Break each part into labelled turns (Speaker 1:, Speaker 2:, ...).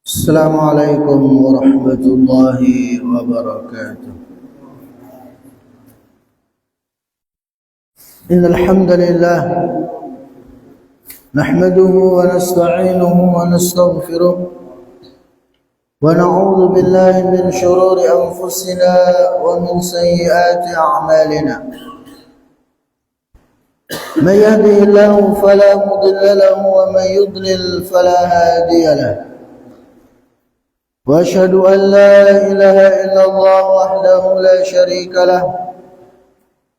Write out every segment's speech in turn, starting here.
Speaker 1: Assalamualaikum warahmatullahi wabarakatuh. Innal hamdalillah nahmaduhu wa nasta'inuhu wa nastaghfiruh wa na'udzu billahi min shururi anfusina wa min sayyiati a'malina. Man yahdihillahu fala mudilla lahu wa man yudlil fala hadiya lahu. وأشهد أن لا إله إلا الله وحده لا شريك له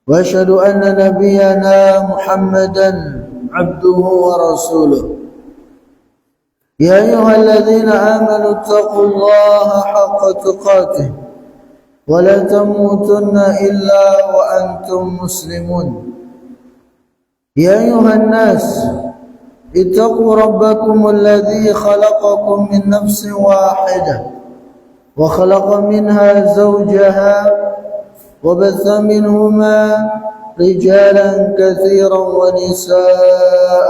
Speaker 1: وأشهد أن نبينا محمدا عبده ورسوله يا أيها الذين آمنوا اتقوا الله حق تقاته ولا تموتن إلا وأنتم مسلمون يا أيها الناس اتقوا ربكم الذي خلقكم من نفس واحدة وخلق منها زوجها وبث منهما رجالا كثيرا ونساء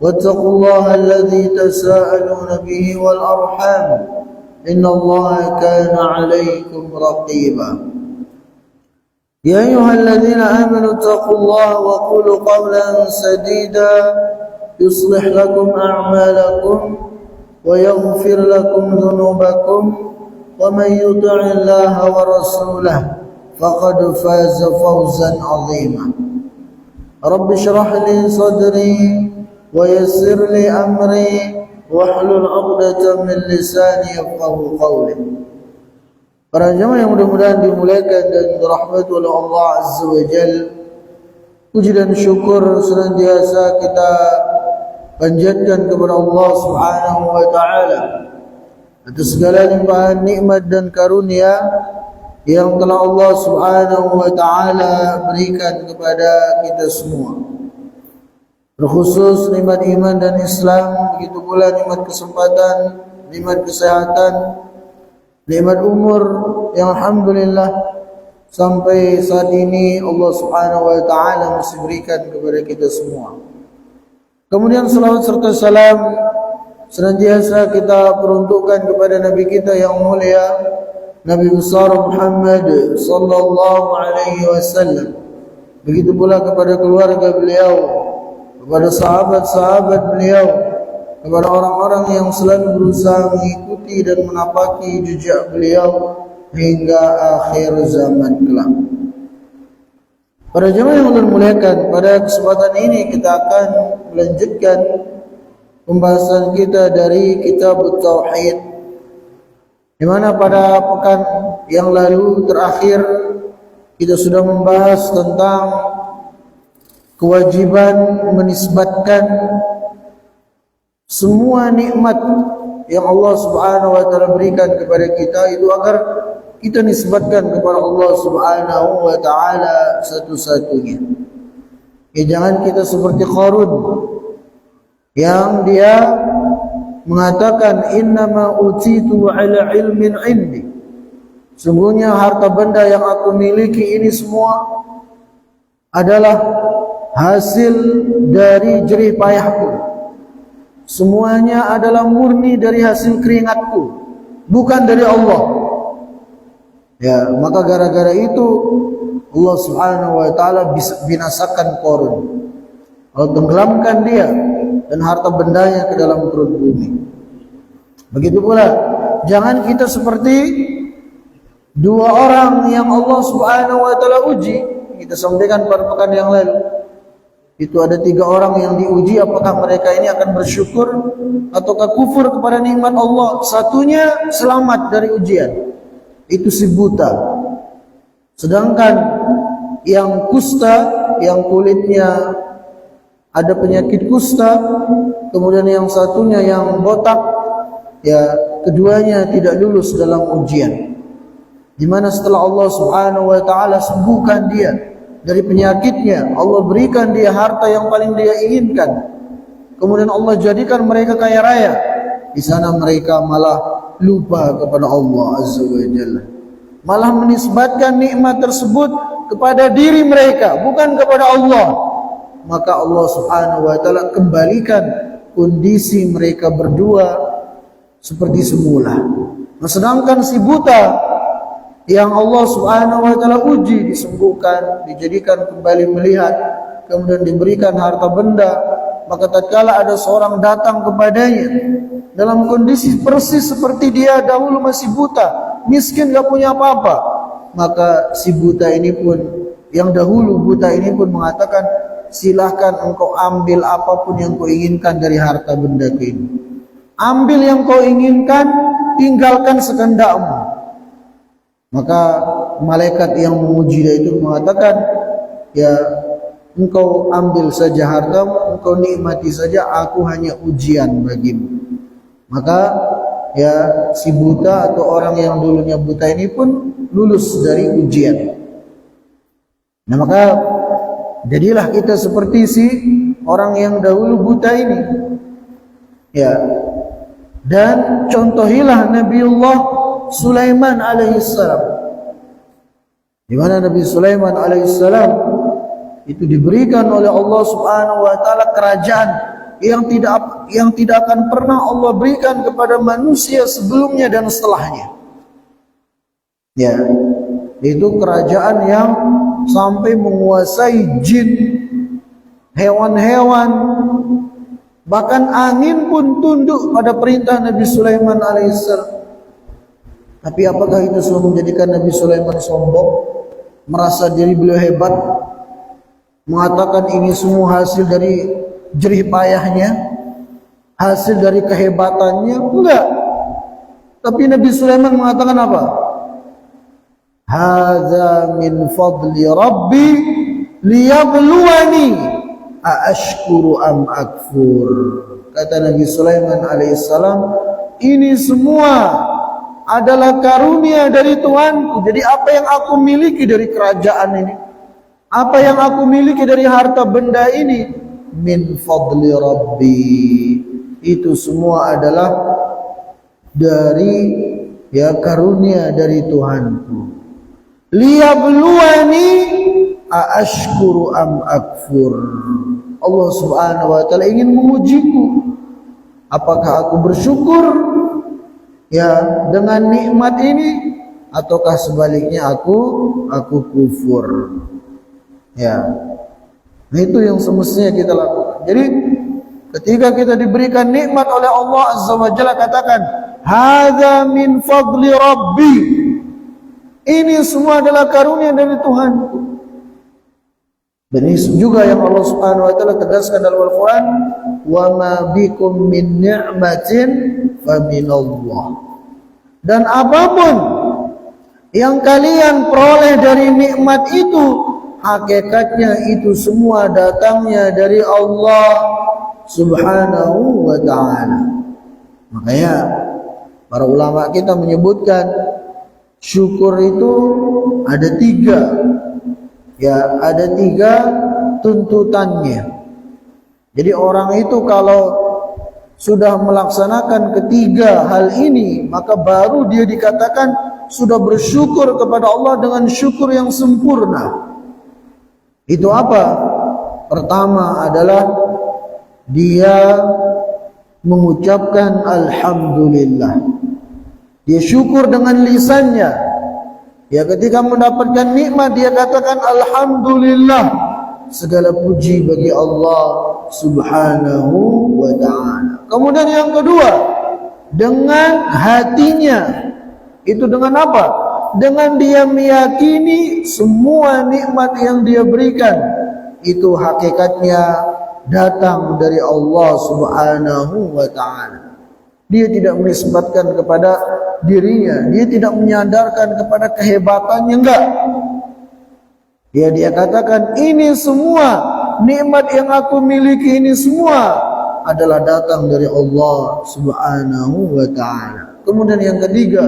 Speaker 1: واتقوا الله الذي تساءلون به والأرحام إن الله كان عليكم رقيبا يا أيها الذين آمنوا اتقوا الله وقولوا قولا سديدا يصلح لكم أعمالكم ويغفر لكم ذنوبكم ومن يطع الله ورسوله فقد فاز فوزا عظيما رب اشرح لي صدري ويسر لي أمري واحلل عقدة من لساني يفقهوا قولي. Para jemaah yang mudah-mudahan dimuliakan dan dirahmati oleh Allah Azza wa Jalla, puji dan syukur senantiasa kita panjatkan kepada Allah Subhanahu wa taala atas segala limpahan nikmat dan karunia yang telah Allah Subhanahu wa taala berikan kepada kita semua. Terkhusus nikmat iman dan Islam, begitu pula nikmat kesempatan, nikmat kesehatan, nikmat umur yang alhamdulillah sampai saat ini Allah Subhanahu wa taala masih berikan kepada kita semua. Kemudian salawat serta salam senantiasa kita peruntukkan kepada Nabi kita yang mulia, Nabi besar Muhammad sallallahu alaihi wasallam. Begitu pula kepada keluarga beliau, kepada sahabat-sahabat beliau, kepada orang-orang yang selalu berusaha mengikuti dan menapaki jejak beliau hingga akhir zaman kelak. Para jemaah yang dimuliakan, pada kesempatan ini kita akan melanjutkan pembahasan kita dari kitab Tauhid, di mana pada pekan yang lalu terakhir kita sudah membahas tentang kewajiban menisbatkan semua nikmat yang Allah Subhanahu wa taala berikan kepada kita itu agar kita nisbatkan kepada Allah Subhanahu wa taala satu-satunya. Jangan kita seperti Qarun yang dia mengatakan innama utitu ala ilmin indi. Sungguhnya harta benda yang aku miliki ini semua adalah hasil dari jerih payahku. Semuanya adalah murni dari hasil keringatku, bukan dari Allah. Ya, maka gara-gara itu Allah Subhanahu wa taala binasakan Qarun. Allah tenggelamkan dia dan harta bendanya ke dalam perut bumi. Begitu pula jangan kita seperti dua orang yang Allah Subhanahu wa taala uji. Kita sampaikan pada pekan yang lalu. Itu ada 3 orang yang diuji, apakah mereka ini akan bersyukur ataukah kufur kepada nikmat Allah. Satunya selamat dari ujian, itu si buta. Sedangkan yang kusta, yang kulitnya ada penyakit kusta, kemudian yang satunya yang botak, ya keduanya tidak lulus dalam ujian. Di mana setelah Allah Subhanahu wa taala sembuhkan dia dari penyakitnya, Allah berikan dia harta yang paling dia inginkan, kemudian Allah jadikan mereka kaya raya, di sana mereka malah lupa kepada Allah Azza wa Jalla, malah menisbatkan nikmat tersebut kepada diri mereka, bukan kepada Allah. maka Allah Subhanahu wa taala kembalikan kondisi mereka berdua seperti semula. Nah, sedangkan si buta yang Allah Subhanahu wa taala uji, disembuhkan, dijadikan kembali melihat, kemudian diberikan harta benda, maka tatkala ada seorang datang kepadanya dalam kondisi persis seperti dia dahulu masih buta, miskin, gak punya apa-apa, maka si buta ini pun, yang dahulu buta ini pun mengatakan, silahkan engkau ambil apapun yang kau inginkan dari harta benda ini. Ambil yang kau inginkan, tinggalkan sekehendakmu. Maka malaikat yang memuji dia itu mengatakan, ya, engkau ambil saja hartamu, engkau nikmati saja, aku hanya ujian bagimu. Maka ya, si buta atau orang yang dulunya buta ini pun lulus dari ujian. Nah, maka jadilah kita seperti si orang yang dahulu buta ini. Ya. Dan contohilah Nabiullah Sulaiman alaihissalam. Di mana Nabi Sulaiman alaihissalam itu diberikan oleh Allah Subhanahu wa taala kerajaan yang tidak akan pernah Allah berikan kepada manusia sebelumnya dan setelahnya. Ya, itu kerajaan yang sampai menguasai jin, hewan-hewan, bahkan angin pun tunduk pada perintah Nabi Sulaiman alaihissalam. Tapi apakah itu semua menjadikan Nabi Sulaiman sombong, merasa diri beliau hebat, mengatakan ini semua hasil dari jerih payahnya, hasil dari kehebatannya? Enggak. Tapi Nabi Sulaiman mengatakan apa? Hadza min fadli Rabbi liyabluwani aashkuru am akfur. Kata Nabi Sulaiman alaihissalam, ini semua adalah karunia dari Tuhanku. Jadi apa yang aku miliki dari kerajaan ini, apa yang aku miliki dari harta benda ini, min fadli Rabbi, itu semua adalah dari karunia dari Tuhanku. Liyabluwani aashkuru am akfur. Allah Subhanahu wa taala ingin mengujiku, apakah aku bersyukur dengan nikmat ini, ataukah sebaliknya aku kufur. Nah, itu yang semestinya kita lakukan. Jadi ketika kita diberikan nikmat oleh Allah Azza wa Jalla, katakan hadza min fadli Rabbi, ini semua adalah karunia dari Tuhanku. Dan ini juga yang Allah Subhanahu wa taala tegaskan dalam Al-Qur'an, wa ma bikum min ni'matin fa minallah. Dan apapun yang kalian peroleh dari nikmat itu, hakikatnya itu semua datangnya dari Allah Subhanahu wa taala. Makanya para ulama kita menyebutkan syukur itu ada tiga. Ada tiga tuntutannya. Jadi orang itu kalau sudah melaksanakan ketiga hal ini, maka baru dia dikatakan sudah bersyukur kepada Allah dengan syukur yang sempurna. Itu apa? Pertama adalah dia mengucapkan alhamdulillah. Dia syukur dengan lisannya. Ketika mendapatkan nikmat, dia katakan alhamdulillah, segala puji bagi Allah Subhanahu wa ta'ala. Kemudian yang kedua, dengan hatinya. Itu dengan apa? Dengan dia meyakini semua nikmat yang dia berikan itu hakikatnya datang dari Allah Subhanahu wa ta'ala. Dia tidak menisbatkan kepada dirinya, dia tidak menyandarkan kepada kehebatannya, enggak. Dia katakan ini semua nikmat yang aku miliki, ini semua adalah datang dari Allah Subhanahu wa ta'ala. Kemudian yang ketiga,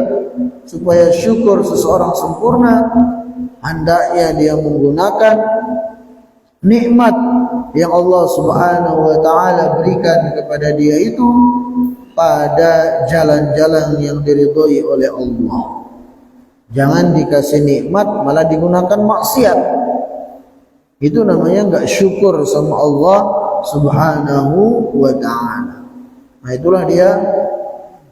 Speaker 1: supaya syukur seseorang sempurna, hendaknya dia menggunakan nikmat yang Allah Subhanahu wa ta'ala berikan kepada dia itu pada jalan-jalan yang diridhoi oleh Allah. Jangan dikasih nikmat malah digunakan maksiat. Itu namanya enggak syukur sama Allah Subhanahu wa ta'ala. Nah, itulah dia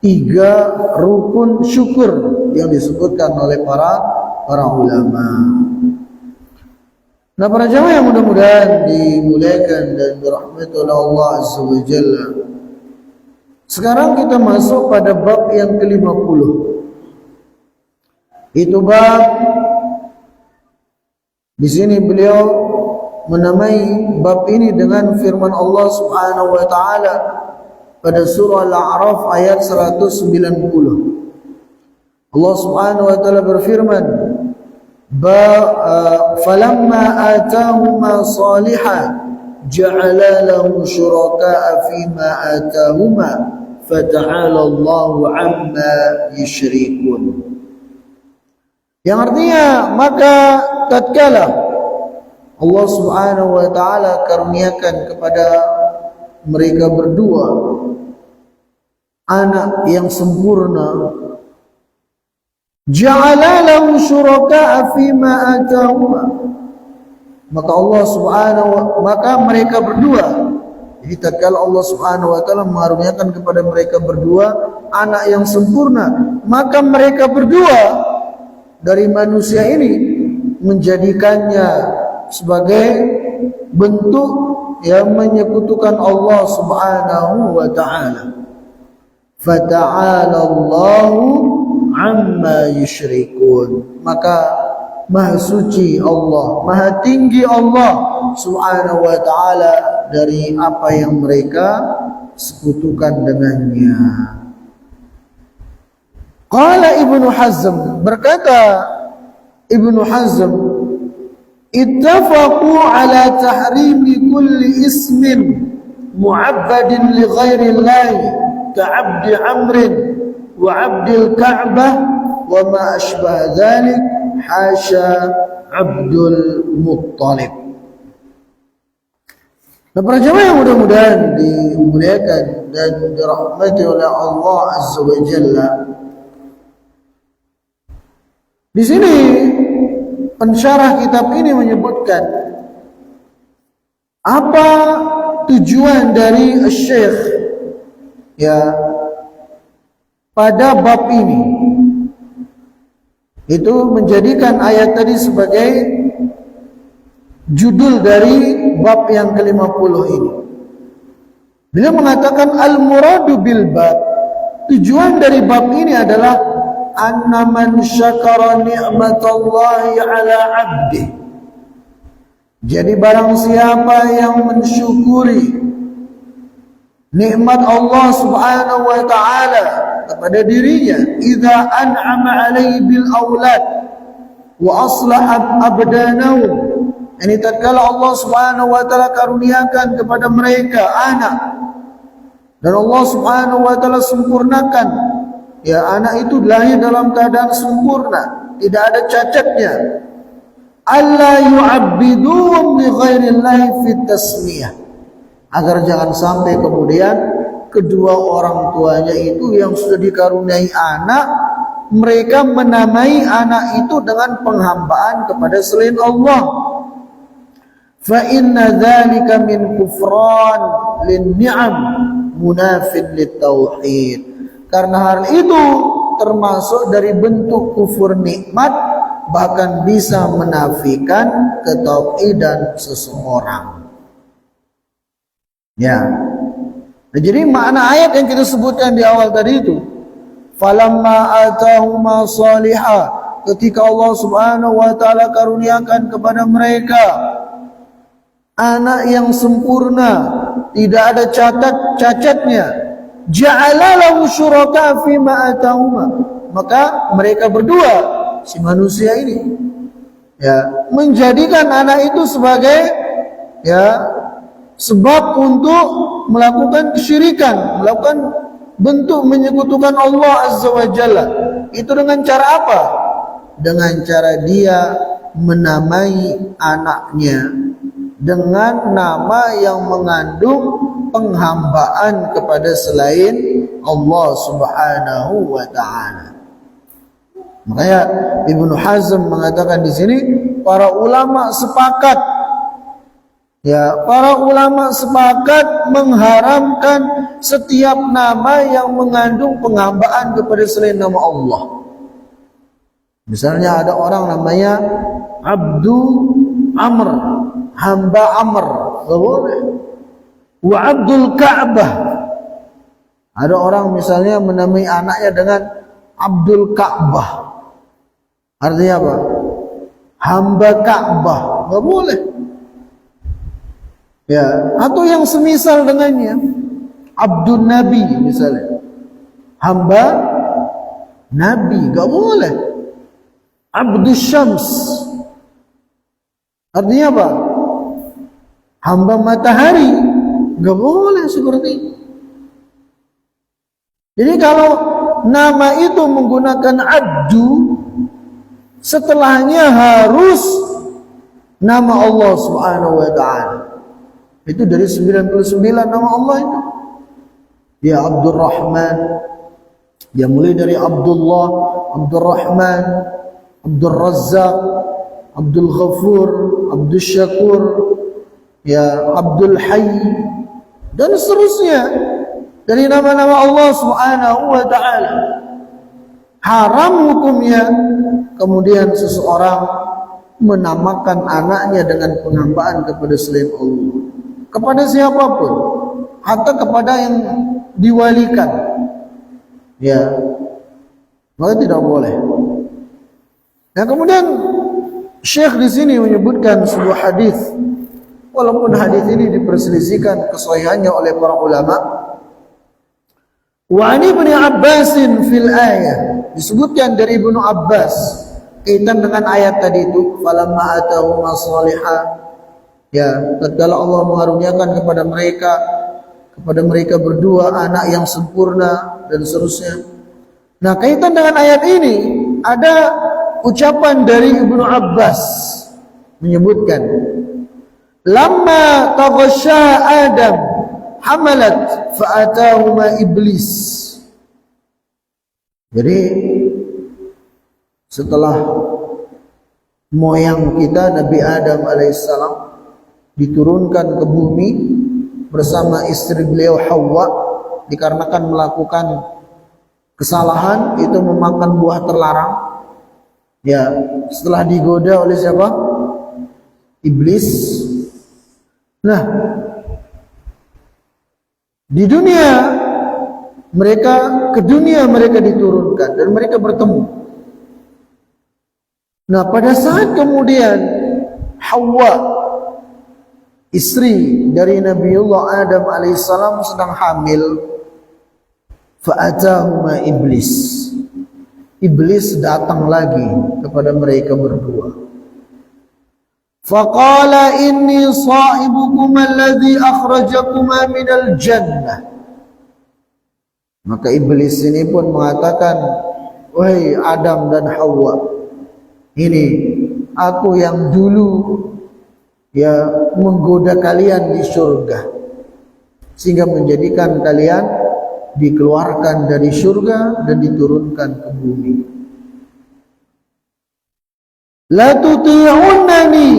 Speaker 1: 3 rukun syukur yang disebutkan oleh para ulama. Nah, para jamaah yang mudah-mudahan dimuliakan dan dirahmati oleh Allah Azza wa Jalla. Sekarang kita masuk pada bab yang ke-50. Itu bab, di sini beliau menamai bab ini dengan firman Allah Subhanahu wa taala pada surah Al-A'raf ayat 190. Allah Subhanahu wa taala berfirman, falamma atahuma salihan ja'ala lahu syuraka'a fima atahuma fata'ala Allahu 'amma yusyrikun. Yang artinya, maka tatkala Allah Subhanahu wa taala karuniakan kepada mereka berdua anak yang sempurna, ja'ala lahu syuraka'a fima atahuma, maka mereka berdua, jadi tatkala Allah Subhanahu wa taala mengaruniakan kepada mereka berdua anak yang sempurna, maka mereka berdua dari manusia ini menjadikannya sebagai bentuk yang menyekutukan Allah Subhanahu wa taala. Fata'ala Allahu 'amma yusyrikun. Maka maha suci Allah, maha tinggi Allah Subhanahu wa taala dari apa yang mereka sekutukan dengannya. Qala Ibnu Hazm, berkata Ibnu Hazm, ittafaqu ala tahrimi kulli ismin mu'abbadin li ghairi Allah ka'abdi amrin wa 'abdil ka'bah wa ma ashbah dhalik hasya 'abdul muttalib. Nah, para jamaah yang mudah-mudahan dimuliakan dan dirahmati oleh Allah Azza wa Jalla, di sini pensyarah kitab ini menyebutkan apa tujuan dari Syekh ya pada bab ini. Itu menjadikan ayat tadi sebagai judul dari bab yang ke-50 ini. Beliau mengatakan al-muradu bil bab, tujuan dari bab ini adalah anna man syakara ni'matallahi ala 'abdi. Jadi barang siapa yang mensyukuri nikmat Allah Subhanahu wa taala kepada dirinya, idza an'ama alaihi bil aulad wa aslaha abdanahu, ini tatkala Allah Subhanahu wa taala karuniakan kepada mereka anak dan Allah Subhanahu wa taala sempurnakan, ya, anak itu lahir dalam keadaan sempurna, tidak ada cacatnya. Alla yu'abbiduhum li ghairillahi fit tasmiyah, agar jangan sampai kemudian kedua orang tuanya itu yang sudah dikaruniai anak, mereka menamai anak itu dengan penghambaan kepada selain Allah. Fa inna dzalika min kufran lin ni'am munafin lit tauhid. Karena hal itu termasuk dari bentuk kufur nikmat, bahkan bisa menafikan ketauhidan seseorang. Ya. Nah, jadi makna ayat yang kita sebutkan di awal tadi itu, falamma atahuma salihah, ketika Allah Subhanahu wa taala karuniakan kepada mereka anak yang sempurna, tidak ada cacatnya, ja'ala lahu syuraka fima atahuma, maka mereka berdua, si manusia ini, ya, menjadikan anak itu sebagai, ya, sebab untuk melakukan kesyirikan, melakukan bentuk menyekutukan Allah Azza wa Jalla. Itu dengan cara apa? Dengan cara dia menamai anaknya dengan nama yang mengandung penghambaan kepada selain Allah Subhanahu wa taala. Makanya Ibnu Hazm mengatakan di sini, para ulama sepakat Ya, para ulama sepakat mengharamkan setiap nama yang mengandung penghambaan kepada selain nama Allah. Misalnya ada orang namanya Abdu Amr, hamba Amr, enggak boleh. Wa Abdul Ka'bah. Ada orang misalnya menamai anaknya dengan Abdul Ka'bah. Artinya apa? Hamba Ka'bah, enggak boleh. Ya, atau yang semisal dengannya, Abdul Nabi misalnya, hamba Nabi, enggak boleh. Abdul Syams, artinya apa? Hamba matahari, enggak boleh seperti itu. Jadi kalau nama itu menggunakan abdu, setelahnya harus nama Allah Subhanahu wa taala. Itu dari 99 nama Allah itu. Ya Abdul Rahman, ya mulai dari Abdullah, Abdul Rahman, Abdul Razzaq, Abdul Ghafur, Abdul Syakur, ya Abdul Hayy, dan seterusnya dari nama-nama Allah Subhanahu wa taala. Haram hukumnya kemudian seseorang menamakan anaknya dengan penghambaan kepada selain Allah, kepada siapapun, atau kepada yang diwalikan, ya, maka tidak boleh. Nah, kemudian Syekh di sini menyebutkan sebuah hadis, walaupun hadis ini diperselisihkan kesahihannya oleh para ulama. Wa ani Ibnu Abbas fil ayah, disebutkan dari Ibnu Abbas kaitan dengan ayat tadi itu, falamma atahum salihah. Ya, tatkala Allah mengaruniakan kepada mereka berdua anak yang sempurna dan seterusnya. Nah, kaitan dengan ayat ini ada ucapan dari Ibnu Abbas menyebutkan, lamma taghasha Adam hamalat fa'atahuma iblis. Jadi setelah moyang kita Nabi Adam alaihissalam diturunkan ke bumi bersama istri beliau Hawa, dikarenakan melakukan kesalahan itu memakan buah terlarang. Ya, setelah digoda oleh siapa? Iblis. Nah, di dunia ke dunia mereka diturunkan dan mereka bertemu. Nah, pada saat kemudian Hawa, istri dari Nabiullah Adam alaihissalam, sedang hamil, fa'atahuma iblis. Iblis datang lagi kepada mereka berdua. Faqala inni sahibukuma alladhi akhrajakuma minal jannah. Maka iblis ini pun mengatakan, wahai Adam dan Hawa, ini aku yang dulu ya menggoda kalian di surga, sehingga menjadikan kalian dikeluarkan dari surga dan diturunkan ke bumi. La tuti'unnani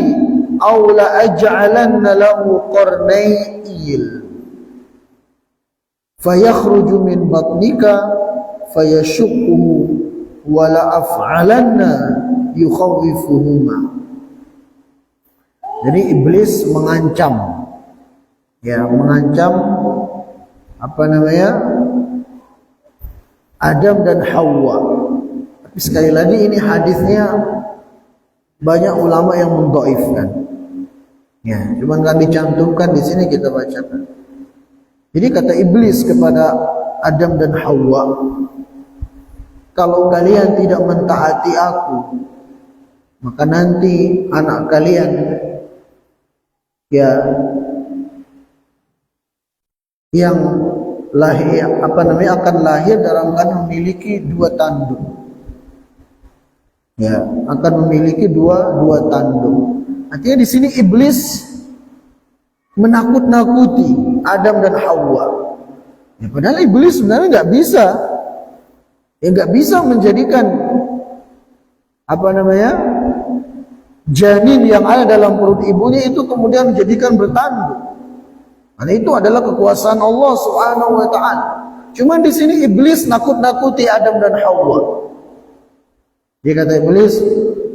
Speaker 1: aw la aj'alanna lahu qarnayil fayakhruju min batnika fayashukkuhu wa la af'alanna yukhawwifuhuma. Jadi iblis mengancam, ya, mengancam Adam dan Hawa. Tapi sekali lagi ini hadisnya banyak ulama yang mendhaifkan. Ya, cuma nggak dicantumkan di sini, kita bacakan. Jadi kata iblis kepada Adam dan Hawa, kalau kalian tidak mentaati aku, maka nanti anak kalian ya yang lahir akan lahir dalam keadaan memiliki dua tanduk. Ya, akan memiliki dua tanduk. Artinya di sini iblis menakut-nakuti Adam dan Hawa. Ya, padahal iblis sebenarnya nggak bisa menjadikan janin yang ada dalam perut ibunya itu kemudian dijadikan bertanduk. Karena itu adalah kekuasaan Allah Subhanahu wa taala. Cuma di sini iblis nakut-nakuti Adam dan Hawa. Dia kata iblis,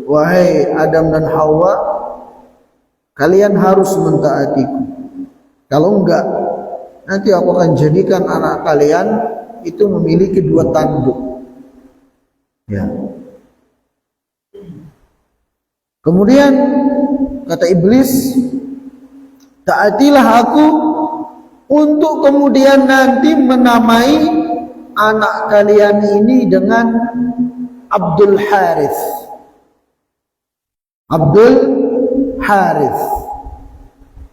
Speaker 1: "Wahai Adam dan Hawa, kalian harus mentaatiku. Kalau enggak, nanti aku akan jadikan anak kalian itu memiliki 2 tanduk." Ya. Kemudian kata iblis, "Taatilah aku untuk kemudian nanti menamai anak kalian ini dengan Abdul Harith." Abdul Harith.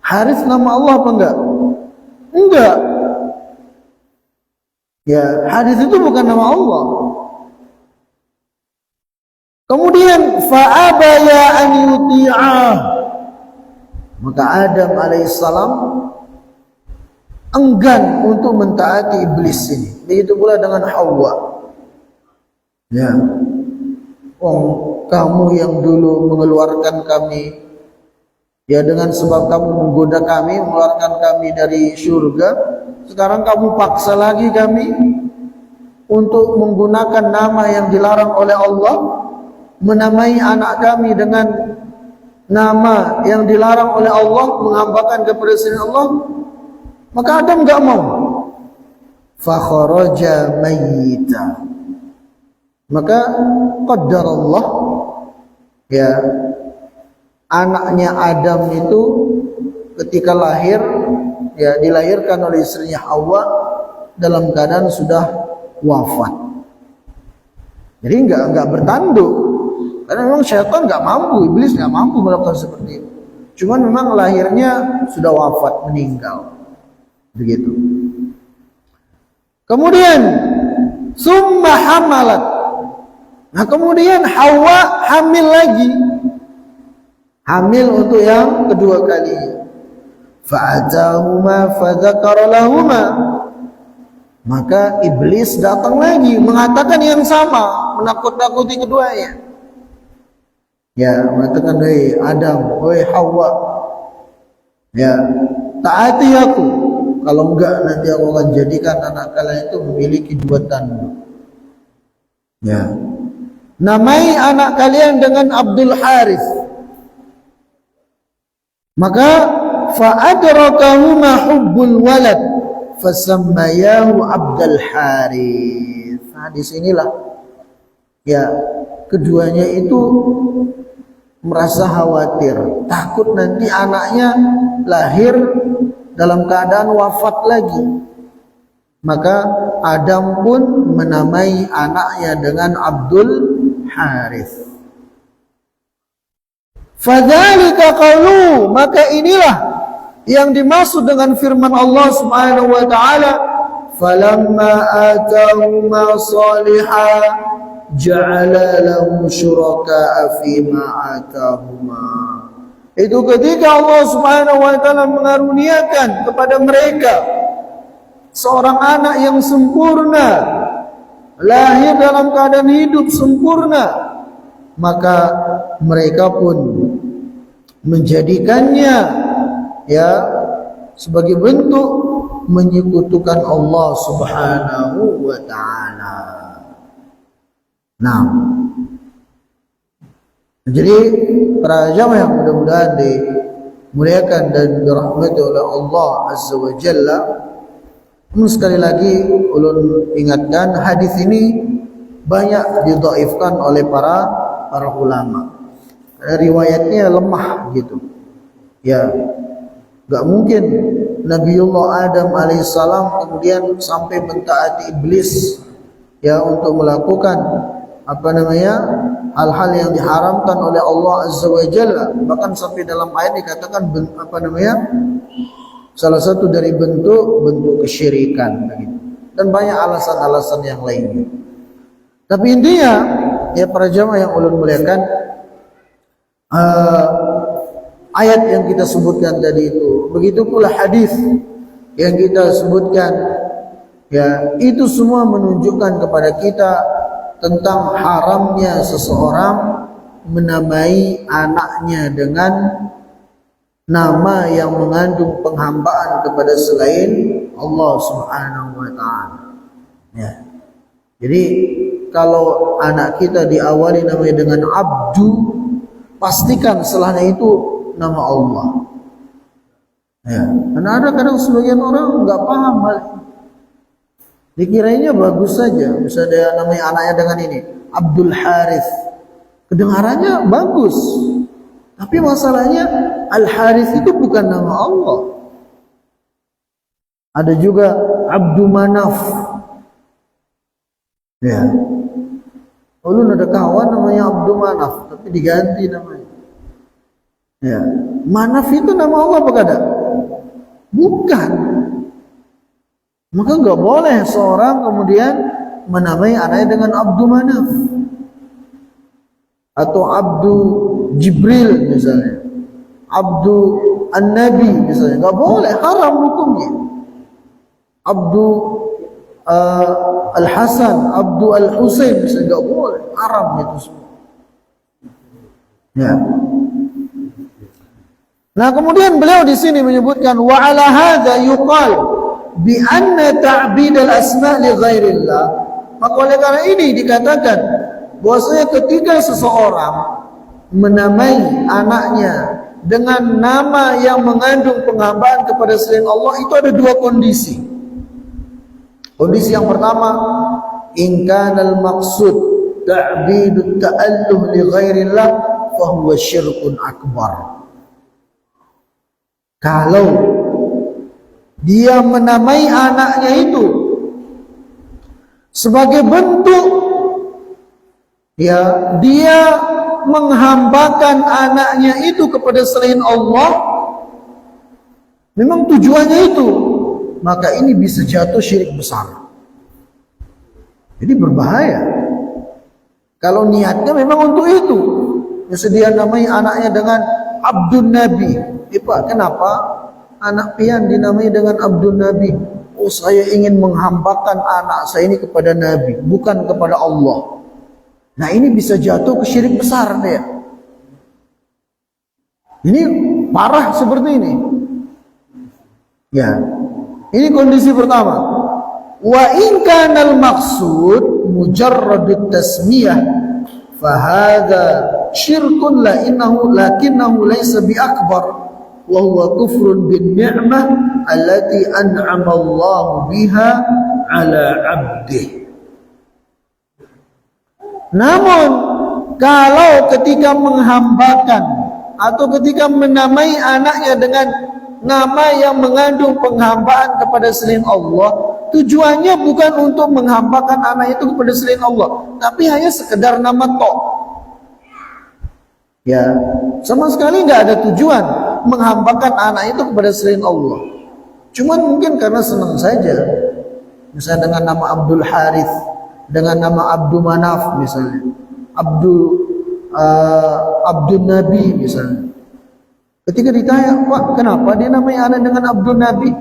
Speaker 1: Harith nama Allah apa enggak? Enggak. Ya, Harith itu bukan nama Allah. Kemudian fa'abaya an yuti'ah. Maka Adam alaihissalam enggan untuk mentaati iblis ini. Begitu pula dengan Hawa. Ya. Kamu yang dulu mengeluarkan kami, ya dengan sebab kamu menggoda kami, mengeluarkan kami dari surga, sekarang kamu paksa lagi kami untuk menggunakan nama yang dilarang oleh Allah, menamai anak kami dengan nama yang dilarang oleh Allah, menghambakan kepada selain Allah. Maka Adam enggak mau. Fa kharaja mayyita. Maka qaddar Allah, ya, anaknya Adam itu ketika lahir, ya, dilahirkan oleh istrinya Hawa dalam keadaan sudah wafat. Jadi enggak bertanduk. Karena memang syaitan enggak mampu, iblis enggak mampu melakukan seperti itu. Cuman memang lahirnya sudah wafat, meninggal. Begitu. Kemudian summa hamalat. Nah, kemudian Hawa hamil lagi. Hamil untuk yang kedua kalinya. Fa'atahuma fadzakara lahuma. Maka iblis datang lagi mengatakan yang sama, menakut-nakuti keduanya. Ya, mengatakan, "Hei Adam, hei Hawa, ya, taati aku. Kalau enggak nanti aku akan jadikan anak kalian itu memiliki 2 tanduk." Ya. Namai anak kalian dengan Abdul Harith. Maka fa'adrakahuma hubbul walad fasammayahu Abdul Harith. Nah, di sinilah ya keduanya itu merasa khawatir, takut nanti anaknya lahir dalam keadaan wafat lagi. Maka Adam pun menamai anaknya dengan Abdul Harith. Fadzalika qalu, maka inilah yang dimaksud dengan firman Allah Subhanahu wa taala, falamma atahuma salihah ja'ala lahu syuraka'a fima atahuma. Itu ketika Allah Subhanahu wa taala mengaruniakan kepada mereka seorang anak yang sempurna, lahir dalam keadaan hidup sempurna, maka mereka pun menjadikannya, ya, sebagai bentuk menyekutukan Allah Subhanahu wa taala. Nah, jadi para jamaah yang mudah-mudahan dimuliakan dan dirahmati oleh Allah Azza wa Jalla, sekali lagi ulun ingatkan, hadis ini banyak didhaifkan oleh para ulama. Riwayatnya lemah gitu. Ya, enggak mungkin Nabiullah Adam alaihissalam kemudian sampai mentaati iblis, ya, untuk melakukan hal-hal yang diharamkan oleh Allah Azza wa Jalla. Bahkan sampai dalam ayat dikatakan salah satu dari bentuk kesyirikan begitu. Dan banyak alasan-alasan yang lainnya. Tapi intinya, ya para jamaah yang ulun muliakan, ayat yang kita sebutkan tadi itu, begitu pula hadis yang kita sebutkan, ya, itu semua menunjukkan kepada kita tentang haramnya seseorang menamai anaknya dengan nama yang mengandung penghambaan kepada selain Allah Subhanahu wa taala. Ya. Jadi kalau anak kita diawali namanya dengan Abdu, pastikan setelahnya itu nama Allah. Ya. Karena ada kadang sebagian orang nggak paham hal ini. Dikiranya bagus saja, bisa dia namanya anaknya dengan ini Abdul Harith, kedengarannya bagus, tapi masalahnya Al Harith itu bukan nama Allah. Ada juga Abdu Manaf, ya. Ulun ada kawan namanya Abdu Manaf, tapi diganti namanya. Ya, Manaf itu nama Allah apa kada? Bukan. Maka nggak boleh seorang kemudian menamai anaknya dengan Abdu Manaf atau Abdu Jibril misalnya, Abdu An-Nabi misalnya, nggak boleh, haram hukumnya. Abdu Al-Hasan, Abdu Al-Husain misalnya, nggak boleh, haram itu semua. Ya. Nah kemudian beliau di sini menyebutkan wa ala hadza yuqal bi anna ta'bid al-asma' li ghairillah. Maka oleh karena ini dikatakan bahwasanya ketika seseorang menamai anaknya dengan nama yang mengandung penghambaan kepada selain Allah, itu ada dua kondisi. Kondisi yang pertama, in kana al-maqsud ta'bidut ta'alluh li ghairillah fa huwa syirkun akbar. Kalau dia menamai anaknya itu sebagai bentuk, ya, dia menghambakan anaknya itu kepada selain Allah, memang tujuannya itu, maka ini bisa jatuh syirik besar. Jadi berbahaya. Kalau niatnya memang untuk itu, dia namai anaknya dengan Abdun Nabi. Pak, kenapa anak pian dinamai dengan Abdun Nabi? Oh, saya ingin menghambakan anak saya ini kepada Nabi, bukan kepada Allah. Nah, ini bisa jatuh ke syirik besar dia. Ini parah seperti ini. Ya, ini kondisi pertama. Wa in kana al-maqsud mujarradut tasmiyah fa hadha syirkun lakinnahu laysa bi akbar. Wahuwa kufrun bin ni'mah allati an'ama Allah biha ala abdih. Namun kalau ketika menghambakan atau ketika menamai anaknya dengan nama yang mengandung penghambaan kepada selain Allah, tujuannya bukan untuk menghambakan anak itu kepada selain Allah, tapi hanya sekedar nama tok. Ya, sama sekali nggak ada tujuan menghambakan anak itu kepada selain Allah. Cuman mungkin karena senang saja, misalnya dengan nama Abdul Harith, dengan nama Abdu Manaf misalnya, Abdul Nabi misalnya. Ketika ditanya, Pak, kenapa dia namai anak dengan Abdul Nabi?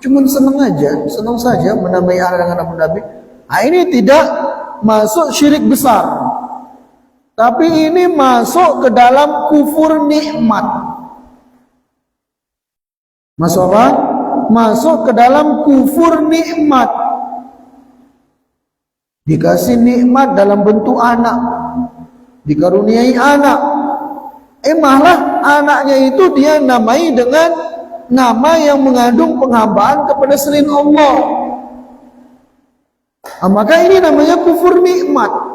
Speaker 1: Cuman senang aja, senang saja menamai anak dengan Abdul Nabi. Nah, ini tidak masuk syirik besar. Tapi ini masuk ke dalam kufur nikmat. Masuk apa? Masuk ke dalam kufur nikmat. Dikasih nikmat dalam bentuk anak, dikaruniai anak, malah anaknya itu dia namai dengan nama yang mengandung penghambaan kepada selain Allah. Nah, maka ini namanya kufur nikmat.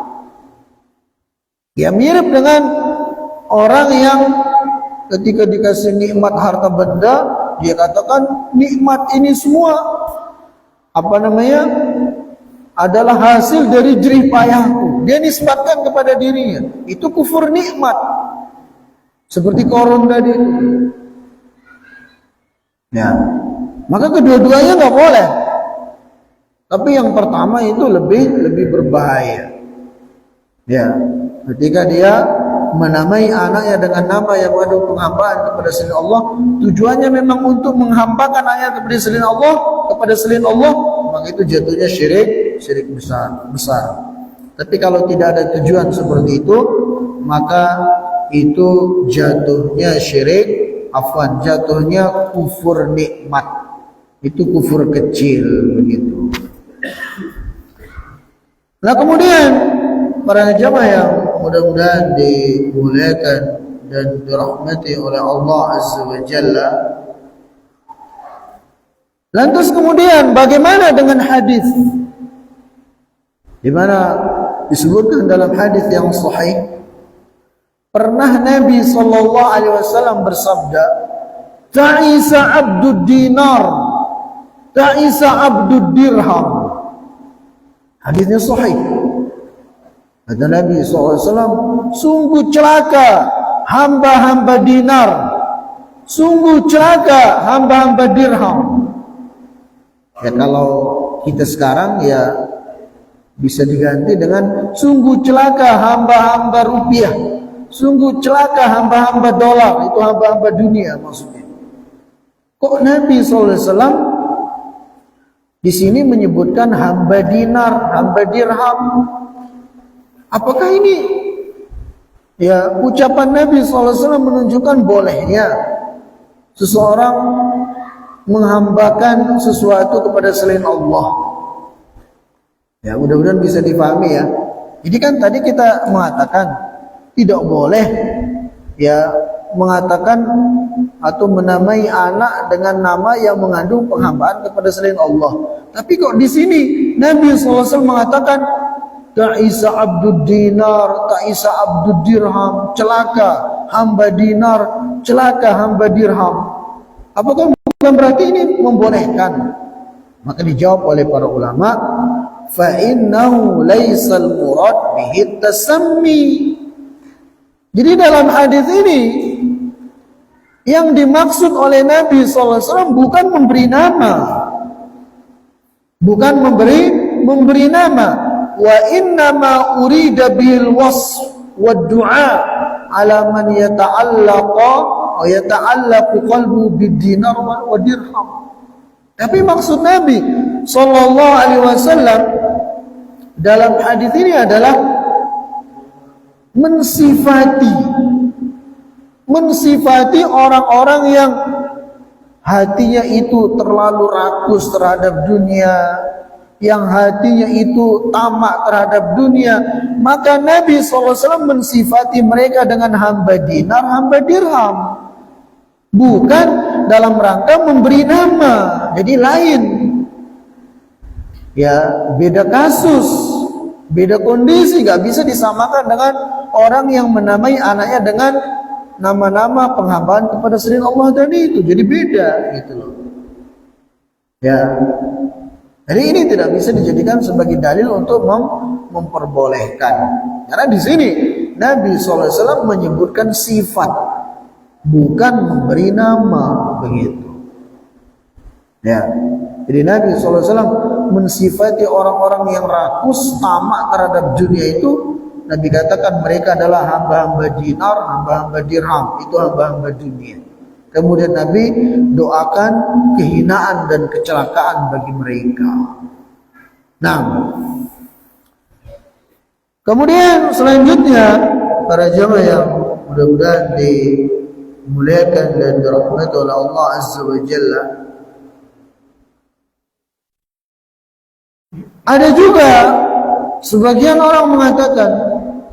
Speaker 1: Ya, mirip dengan orang yang ketika dikasih nikmat harta benda, dia katakan nikmat ini semua adalah hasil dari jerih payahku. Dia nisbatkan kepada dirinya. Itu kufur nikmat. Seperti Qarun tadi. Ya. Maka kedua-duanya nggak boleh. Tapi yang pertama itu lebih berbahaya. Ya. Ketika dia menamai anaknya dengan nama yang mengandung penghambaan kepada selain Allah, tujuannya memang untuk menghambakan anaknya kepada selain Allah, maka itu jatuhnya syirik besar. Tapi kalau tidak ada tujuan seperti itu, maka itu jatuhnya syirik, jatuhnya kufur nikmat. Itu kufur kecil begitu. Nah kemudian para jamaah yang mudah-mudahan dimuliakan dan dirahmati oleh Allah Azza wa Jalla. Lantas kemudian bagaimana dengan hadis? Di mana disebutkan dalam hadis yang sahih, pernah Nabi sallallahu alaihi wasallam bersabda, "Ta'isa 'abdud dinar, ta'isa 'abdud dirham." Hadisnya sahih. Kata Nabi SAW, sungguh celaka hamba-hamba dinar, sungguh celaka hamba-hamba dirham. Ya kalau kita sekarang ya bisa diganti dengan sungguh celaka hamba-hamba rupiah, sungguh celaka hamba-hamba dolar, itu hamba-hamba dunia maksudnya. Kok Nabi SAW di sini menyebutkan hamba dinar, hamba dirham? Apakah ini ya ucapan Nabi SAW menunjukkan bolehnya seseorang menghambakan sesuatu kepada selain Allah? Ya mudah-mudahan bisa difahami ya. Jadi kan tadi kita mengatakan tidak boleh ya mengatakan atau menamai anak dengan nama yang mengandung penghambaan kepada selain Allah. Tapi kok di sini Nabi SAW mengatakan ta'isa abdud dinar, ta'isa abdud dirham, celaka hamba dinar, celaka hamba dirham. Apakah bukan berarti ini membolehkan? Maka dijawab oleh para ulama, fa innahu laisal murad bihi tasammi. Jadi dalam hadis ini yang dimaksud oleh Nabi SAW bukan memberi nama, bukan memberi nama. Wa innama urida bil wasf wad du'a ala man yata'allaqu qalbu bid dinar wa dirham. Tapi maksud Nabi sallallahu alaihi wasallam dalam hadis ini adalah mensifati orang-orang yang hatinya itu terlalu rakus terhadap dunia, yang hatinya itu tamak terhadap dunia. Maka Nabi SAW mensifati mereka dengan hamba dinar, hamba dirham, bukan dalam rangka memberi nama. Jadi lain ya, beda kasus, beda kondisi. Gak bisa disamakan dengan orang yang menamai anaknya dengan nama-nama penghambaan kepada selain Allah tadi itu. Jadi beda gitu loh ya. Jadi ini tidak bisa dijadikan sebagai dalil untuk memperbolehkan. Karena di sini Nabi SAW menyebutkan sifat, bukan memberi nama begitu. Ya, jadi Nabi SAW mensifati orang-orang yang rakus, tamak terhadap dunia itu. Nabi katakan mereka adalah hamba-hamba dinar, hamba-hamba dirham, itu hamba-hamba dunia. Kemudian Nabi doakan kehinaan dan kecelakaan bagi mereka. Nah, kemudian selanjutnya para jamaah yang mudah-mudahan dimuliakan dan dirahmati oleh Allah Azza wa Jalla, ada juga sebagian orang mengatakan,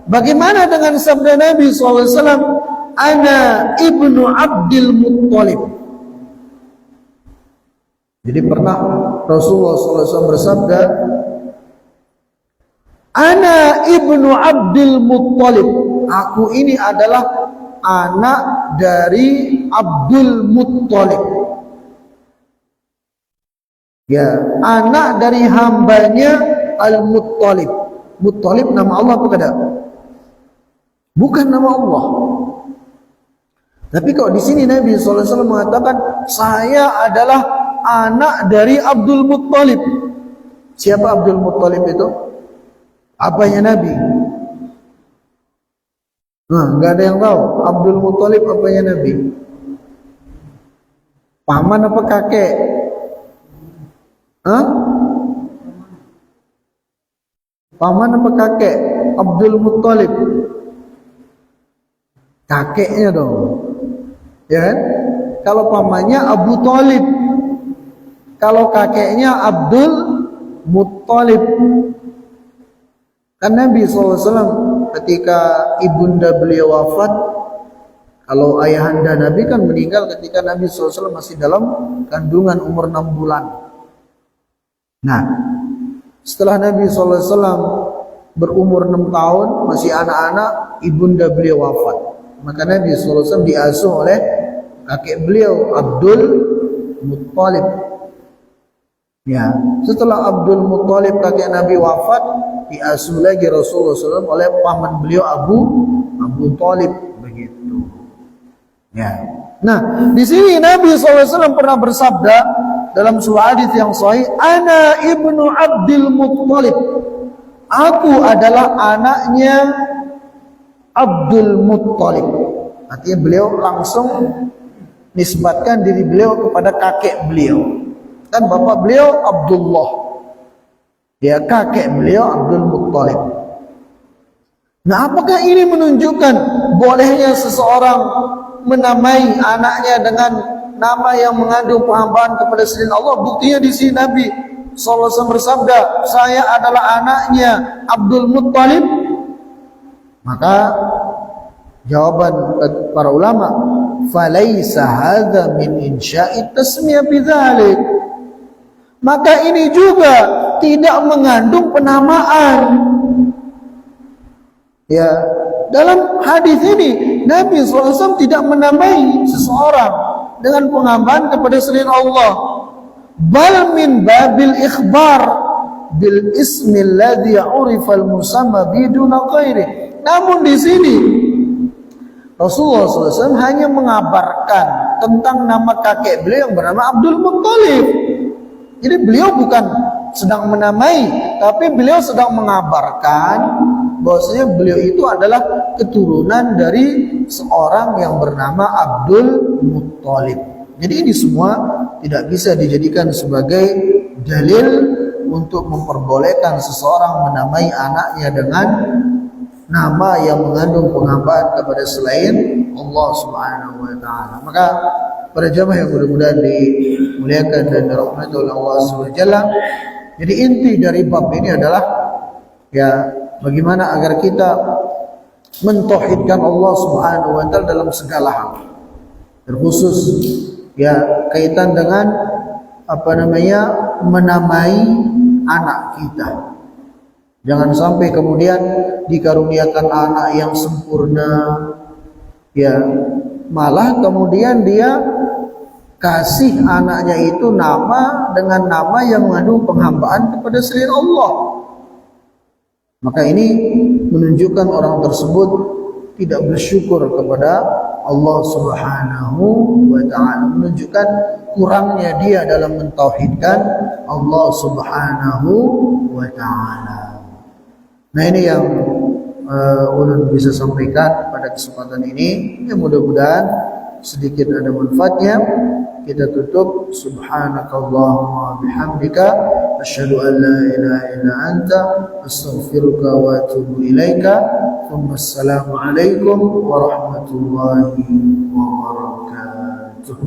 Speaker 1: bagaimana dengan sabda Nabi SAW, Ana ibnu Abdul Muttalib. Jadi pernah Rasulullah SAW bersabda, Ana ibnu Abdul Muttalib. Aku ini adalah anak dari Abdul Muttalib. Ya, anak dari hambanya Al-Muttalib. Muttalib nama Allah apa tidak? Bukan nama Allah. Tapi kok di sini Nabi SAW mengatakan saya adalah anak dari Abdul Muttalib. Siapa Abdul Muttalib itu? Apanya Nabi? Nah, nggak ada yang tahu. Abdul Muttalib apanya Nabi? Paman apa kakek? Hah? Paman apa kakek? Abdul Muttalib. kakeknya dong, ya kan? Kalau pamannya Abu Thalib, kalau kakeknya Abdul Muttalib. Kan Nabi SAW ketika ibunda beliau wafat, kalau ayahanda Nabi kan meninggal ketika Nabi SAW masih dalam kandungan umur 6 bulan. Nah, setelah Nabi SAW berumur 6 tahun, masih anak-anak, ibunda beliau wafat. Maka Nabi SAW diasuh oleh kakek beliau Abdul Muttalib. Ya, setelah Abdul Muttalib kakek Nabi wafat, diasuh lagi Rasulullah SAW oleh paman beliau Abu Thalib, begitu. Ya. Nah, di sini Nabi SAW pernah bersabda dalam sebuah hadis yang sahih, "Ana ibnu Abdul Muttalib." Aku adalah anaknya Abdul Muttalib. Artinya beliau langsung nisbatkan diri beliau kepada kakek beliau. Kan bapak beliau Abdullah, ya, kakek beliau Abdul Muttalib. Nah, apakah ini menunjukkan bolehnya seseorang menamai anaknya dengan nama yang mengandung penghambaan kepada selain Allah? Buktinya di sini Nabi SAW bersabda, "Saya adalah anaknya Abdul Muttalib." Maka jawaban para ulama, "Falaisa hadza min insya'i tasmiyah bidzalik." Maka ini juga tidak mengandung penamaan. Ya, dalam hadis ini Nabi SAW tidak menamai seseorang dengan penghambaan kepada selain Allah. Bal min babil ikhbar bil ismi alladhi urifa al-musamma biduna ghairi. Namun di sini Rasulullah SAW hanya mengabarkan tentang nama kakek beliau yang bernama Abdul Muttalib. Jadi beliau bukan sedang menamai, tapi beliau sedang mengabarkan bahwasanya beliau itu adalah keturunan dari seorang yang bernama Abdul Muttalib. Jadi ini semua tidak bisa dijadikan sebagai dalil untuk memperbolehkan seseorang menamai anaknya dengan nama yang mengandung penghambaan kepada selain Allah Subhanahu wa taala. Maka para jamaah yang mudah-mudahan dimuliakan dan dirahmati oleh Allah Subhanahu wa taala, jadi inti dari bab ini adalah ya bagaimana agar kita mentauhidkan Allah Subhanahu wa taala dalam segala hal. Terkhusus ya kaitan dengan menamai anak kita. Jangan sampai kemudian dikaruniakan anak yang sempurna, ya malah kemudian dia kasih anaknya itu nama dengan nama yang mengandung penghambaan kepada selain Allah. Maka ini menunjukkan orang tersebut tidak bersyukur kepada Allah Subhanahu wa taala, menunjukkan kurangnya dia dalam mentauhidkan Allah Subhanahu wa taala. Nah, ini yang ulun bisa sampaikan pada kesempatan ini. Ya, mudah-mudahan sedikit ada manfaatnya. Kita tutup, subhanakallahumma bihamdika asyhadu an la ilaha illa anta astaghfiruka wa atubu ilaika. Wassalamu alaikum warahmatullahi wabarakatuh.